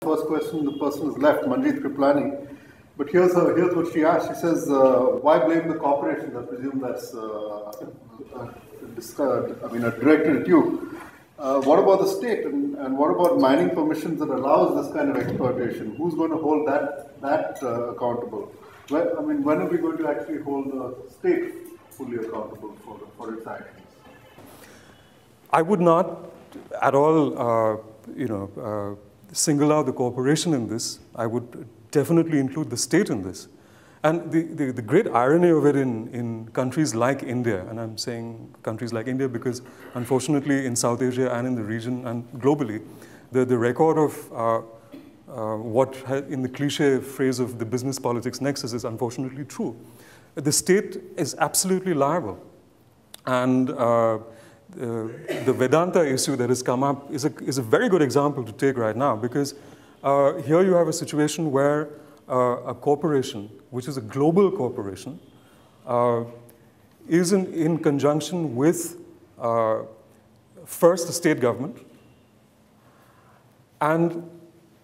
first question, the person is left, Manjeet Kriplani. But here's what she asked. She says, why blame the corporations? I presume that's directed at you. What about the state? And what about mining permissions that allows this kind of exploitation? Who's going to hold that accountable? When are we going to actually hold the state fully accountable for its actions? I would not at all, single out the corporation in this. I would definitely include the state in this. And the great irony of it in countries like India, and I'm saying countries like India because unfortunately in South Asia and in the region and globally, the record of what in the cliche phrase of the business politics nexus is unfortunately true. The state is absolutely liable. And the Vedanta issue that has come up is a very good example to take right now because here you have a situation where a corporation, which is a global corporation, is in conjunction with first the state government and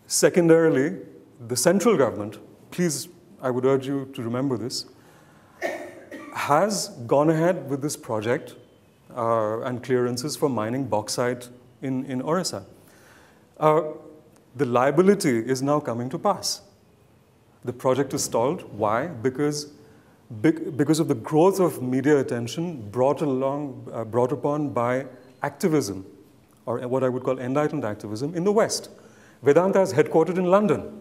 secondarily the central government. Please, I would urge you to remember this, has gone ahead with this project and clearances for mining bauxite in Orissa. The liability is now coming to pass. The project is stalled. Why? Because of the growth of media attention brought upon by activism, or what I would call enlightened activism, in the West. Vedanta is headquartered in London.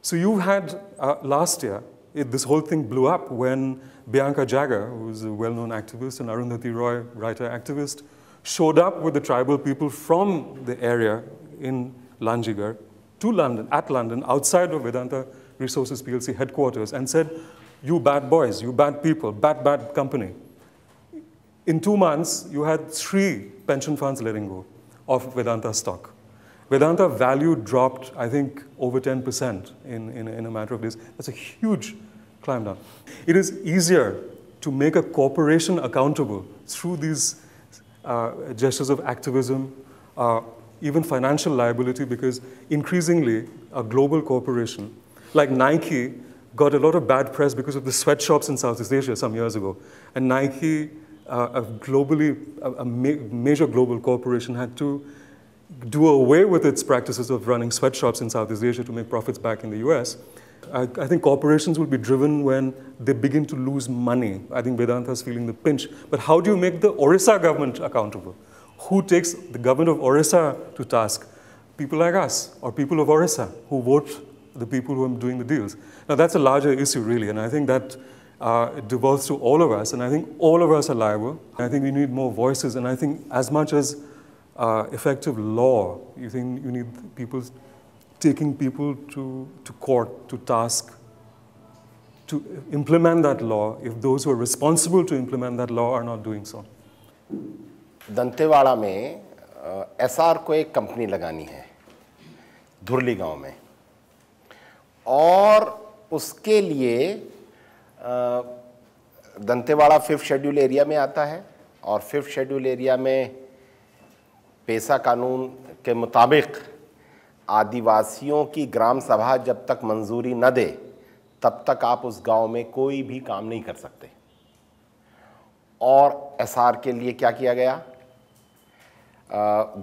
So you had, last year, this whole thing blew up when Bianca Jagger, who is a well-known activist, and Arundhati Roy, writer activist, showed up with the tribal people from the area in Lanjigarh to London, outside of Vedanta Resources PLC headquarters, and said, you bad boys, you bad people, bad company. In 2 months, you had 3 pension funds letting go of Vedanta stock. Vedanta value dropped, I think, over 10% in a matter of days. That's a huge climb down. It is easier to make a corporation accountable through these gestures of activism, even financial liability, because increasingly a global corporation like Nike got a lot of bad press because of the sweatshops in Southeast Asia some years ago. And Nike, a major global corporation, had to do away with its practices of running sweatshops in Southeast Asia to make profits back in the US. I think corporations will be driven when they begin to lose money. I think Vedanta is feeling the pinch. But how do you make the Orissa government accountable? Who takes the government of Orissa to task? People like us, or people of Orissa, who vote the people who are doing the deals. Now that's a larger issue really, and I think that it devolves to all of us, and I think all of us are liable. I think we need more voices, and I think as much as effective law, you think you need people taking people to court, to task, to implement that law if those who are responsible to implement that law are not doing so. Dantewada में SR को एक company लगानी है धुरली गांव में, और उसके लिए दंतेवाड़ा 5th शेड्यूल एरिया में आता है, और 5th शेड्यूल एरिया में पेशा कानून के मुताबिक आदिवासियों की ग्राम सभा जब तक मंजूरी न दे तब तक आप उस गांव में कोई भी काम नहीं कर सकते। और एसआर के लिए क्या किया गया,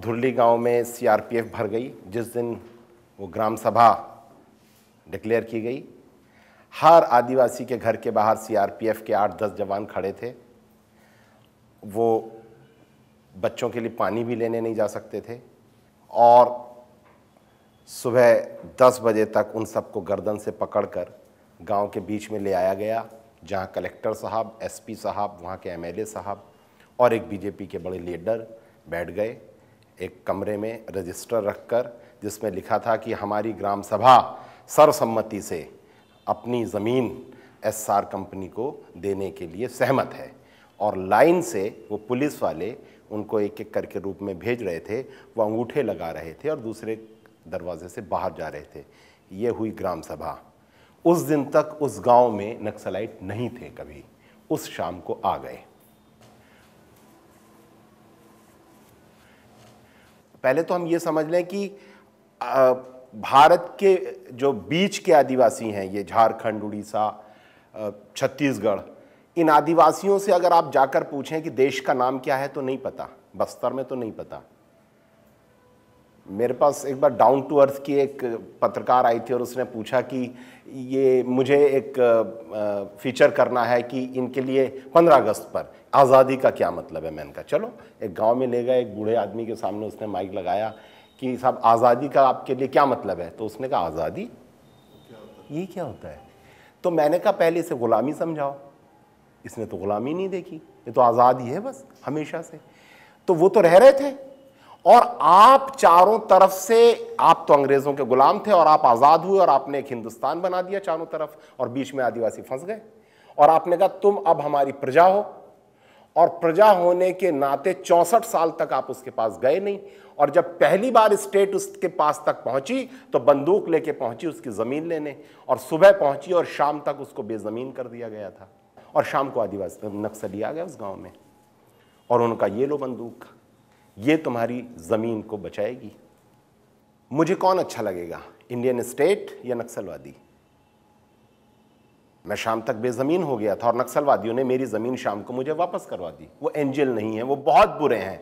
धुरली गांव में सीआरपीएफ भर गई। जिस दिन वो ग्राम सभा डिक्लेयर की गई, हर आदिवासी के घर के बाहर सीआरपीएफ के 8-10 जवान खड़े थे। वो बच्चों के लिए पानी भी लेने नहीं जा सकते थे, और सुबह 10 बजे तक उन सबको गर्दन से पकड़कर गांव के बीच में ले आया गया, जहां कलेक्टर साहब, एसपी साहब, वहां के एमएलए साहब और एक बीजेपी के बड़े लीडर बैठ गए एक कमरे में रजिस्टर रखकर, जिसमें लिखा था कि हमारी ग्राम सभा सर्वसम्मति से अपनी ज़मीन एसआर कंपनी को देने के लिए सहमत है। और लाइन से वो पुलिस वाले उनको एक एक करके रूप में भेज रहे थे, वो अंगूठे लगा रहे थे और दूसरे दरवाजे से बाहर जा रहे थे। ये हुई ग्राम सभा। उस दिन तक उस गांव में नक्सलाइट नहीं थे कभी, उस शाम को आ गए। पहले तो हम ये समझ लें कि भारत के जो बीच के आदिवासी हैं, ये झारखंड, उड़ीसा, छत्तीसगढ़, इन आदिवासियों से अगर आप जाकर पूछें कि देश का नाम क्या है तो नहीं पता। बस्तर में तो नहीं पता। मेरे पास एक बार डाउन टू अर्थ की एक पत्रकार आई थी और उसने पूछा कि ये मुझे एक फीचर करना है कि इनके लिए 15 अगस्त पर आज़ादी का क्या मतलब है। मैंने कहा चलो, एक गांव में ले गए, एक बूढ़े आदमी के सामने उसने माइक लगाया कि साहब आज़ादी का आपके लिए क्या मतलब है। तो उसने कहा आज़ादी ये क्या होता है। तो मैंने कहा पहले इसे गुलामी समझाओ। इसने तो गुलामी नहीं देखी, ये तो आज़ाद ही है बस हमेशा से। तो वो तो रह रहे थे और आप चारों तरफ से, आप तो अंग्रेजों के गुलाम थे और आप आज़ाद हुए और आपने एक हिंदुस्तान बना दिया चारों तरफ, और बीच में आदिवासी फंस गए। और आपने कहा तुम अब हमारी प्रजा हो, और प्रजा होने के नाते 64 साल तक आप उसके पास गए नहीं। और जब पहली बार स्टेट उसके पास तक पहुंची तो बंदूक लेके पहुंची उसकी ज़मीन लेने, और सुबह पहुंची और शाम तक उसको बेज़मीन कर दिया गया था। और शाम को आदिवासी नक्सली आ गए उस गांव में और उनका ये लो बंदूक, ये तुम्हारी ज़मीन को बचाएगी। मुझे कौन अच्छा लगेगा, इंडियन स्टेट या नक्सलवादी? मैं शाम तक बेज़मीन हो गया था और नक्सलवादियों ने मेरी ज़मीन शाम को मुझे वापस करवा दी। वो एंजल नहीं है, वो बहुत बुरे हैं,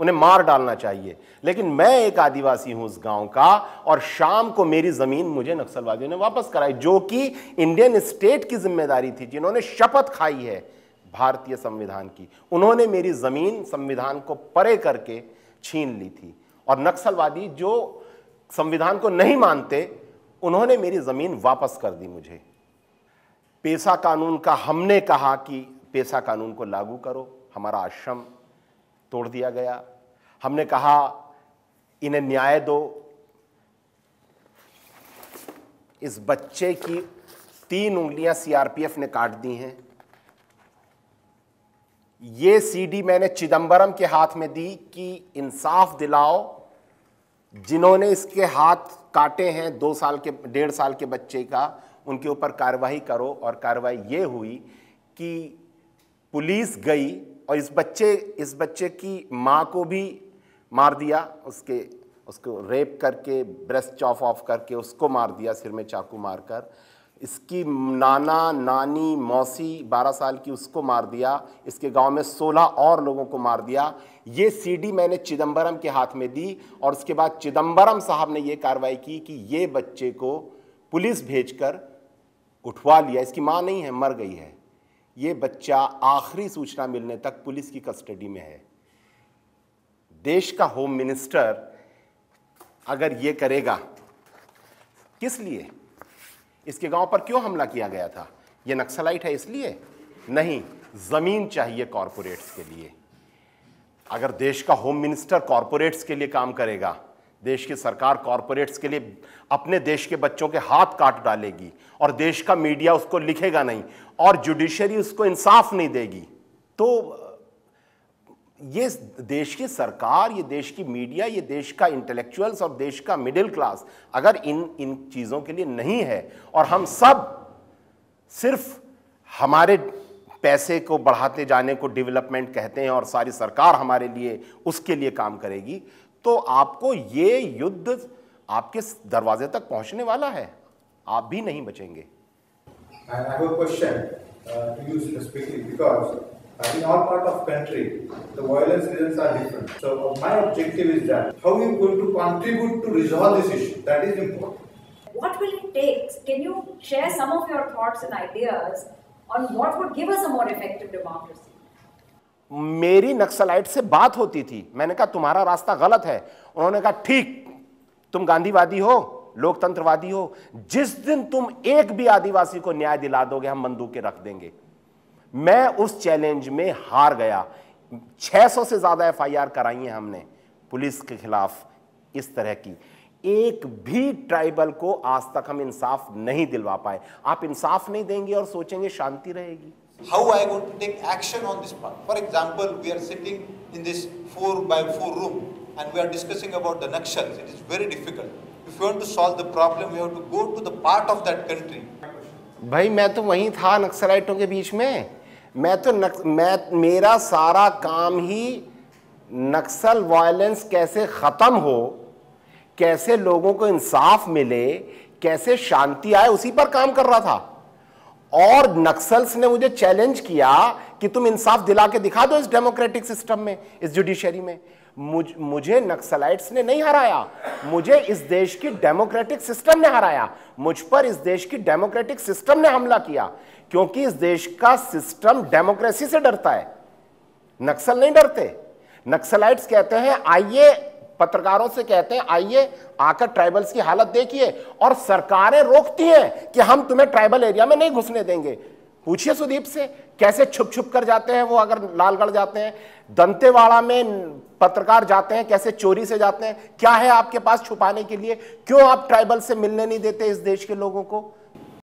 उन्हें मार डालना चाहिए। लेकिन मैं एक आदिवासी हूं उस गांव का, और शाम को मेरी ज़मीन मुझे नक्सलवादियों ने वापस कराई, जो कि इंडियन स्टेट की जिम्मेदारी थी, जिन्होंने शपथ खाई है भारतीय संविधान की। उन्होंने मेरी ज़मीन संविधान को परे करके छीन ली थी। और नक्सलवादी जो संविधान को नहीं मानते, उन्होंने मेरी ज़मीन वापस कर दी मुझे। पेशा कानून का हमने कहा कि पेशा कानून को लागू करो, हमारा आश्रम तोड़ दिया गया। हमने कहा इन्हें न्याय दो। इस बच्चे की 3 उंगलियां सीआरपीएफ ने काट दी हैं। ये सीडी मैंने चिदंबरम के हाथ में दी कि इंसाफ दिलाओ, जिन्होंने इसके हाथ काटे हैं 2 साल के 1.5 साल के बच्चे का, उनके ऊपर कार्रवाई करो। और कार्रवाई ये हुई कि पुलिस गई और इस बच्चे की माँ को भी मार दिया, उसको रेप करके, ब्रेस्ट चॉप ऑफ करके उसको मार दिया, सिर में चाकू मारकर। इसकी नाना, नानी, मौसी 12 साल की, उसको मार दिया। इसके गांव में 16 और लोगों को मार दिया। ये सीडी मैंने चिदंबरम के हाथ में दी और उसके बाद चिदंबरम साहब ने ये कार्रवाई की कि ये बच्चे को पुलिस भेजकर उठवा लिया। इसकी माँ नहीं है, मर गई है। ये बच्चा आखिरी सूचना मिलने तक पुलिस की कस्टडी में है। देश का होम मिनिस्टर अगर ये करेगा, किस लिए? इसके गांव पर क्यों हमला किया गया था? ये नक्सलाइट है इसलिए? नहीं, जमीन चाहिए कॉरपोरेट्स के लिए। अगर देश का होम मिनिस्टर कॉरपोरेट्स के लिए काम करेगा, देश की सरकार कॉरपोरेट्स के लिए अपने देश के बच्चों के हाथ काट डालेगी और देश का मीडिया उसको लिखेगा नहीं और जुडिशरी उसको इंसाफ नहीं देगी, तो ये देश की सरकार, ये देश की मीडिया, ये देश का इंटेलेक्चुअल्स और देश का मिडिल क्लास अगर इन चीज़ों के लिए नहीं है और हम सब सिर्फ हमारे पैसे को बढ़ाते जाने को डेवलपमेंट कहते हैं और सारी सरकार हमारे लिए उसके लिए काम करेगी, तो आपको ये युद्ध आपके दरवाजे तक पहुंचने वाला है, आप भी नहीं बचेंगे। I have a question to you specifically because in our part of country the violence reasons are different. So my objective is that how are you going to contribute to resolve this issue? That is important. What will it take? Can you share some of your thoughts and ideas on what would give us a more effective democracy? मेरी naxalite से बात होती थी, मैंने कहा तुम्हारा रास्ता गलत है। उन्होंने कहा ठीक, तुम गांधीवादी हो, लोकतंत्रवादी हो, जिस दिन तुम एक भी आदिवासी को न्याय दिला दोगे हम बंदूकें रख देंगे। मैं उस चैलेंज में हार गया। 600 से ज्यादा एफआईआर कराई हैं हमने पुलिस के खिलाफ इस तरह की, एक भी ट्राइबल को आज तक हम इंसाफ नहीं दिलवा पाए। आप इंसाफ नहीं देंगे और सोचेंगे शांति रहेगी। How I am going to take action on this part? For example, we are sitting in this 4x4 room and we are discussing about the Nakshals. It is very difficult. If you want to solve the problem, we have to go to the part of that country. भाई मैं तो वहीं था नक्सलाइटों के बीच में। मेरा सारा काम ही नक्सल वायलेंस कैसे खत्म हो, कैसे लोगों को इंसाफ मिले, कैसे शांति आए, उसी पर काम कर रहा था। और नक्सल्स ने मुझे चैलेंज किया कि तुम इंसाफ दिला के दिखा दो इस डेमोक्रेटिक सिस्टम में, इस जुडिशरी में। मुझे नक्सलाइट्स ने नहीं हराया, मुझे इस देश की डेमोक्रेटिक सिस्टम ने हराया। मुझ पर इस देश की डेमोक्रेटिक सिस्टम ने हमला किया, क्योंकि इस देश का सिस्टम डेमोक्रेसी से डरता है, नक्सल नहीं डरते। नक्सलाइट्स कहते हैं आइए, पत्रकारों से कहते हैं आइए आकर ट्राइबल्स की हालत देखिए, और सरकारें रोकती हैं कि हम तुम्हें ट्राइबल एरिया में नहीं घुसने देंगे। पूछिए सुदीप से, कैसे छुप छुप कर जाते हैं वो, अगर लालगढ़ जाते हैं, दंतेवाड़ा में पत्रकार जाते हैं, कैसे चोरी से जाते हैं। क्या है आपके पास छुपाने के लिए? क्यों आप ट्राइबल से मिलने नहीं देते इस देश के लोगों को?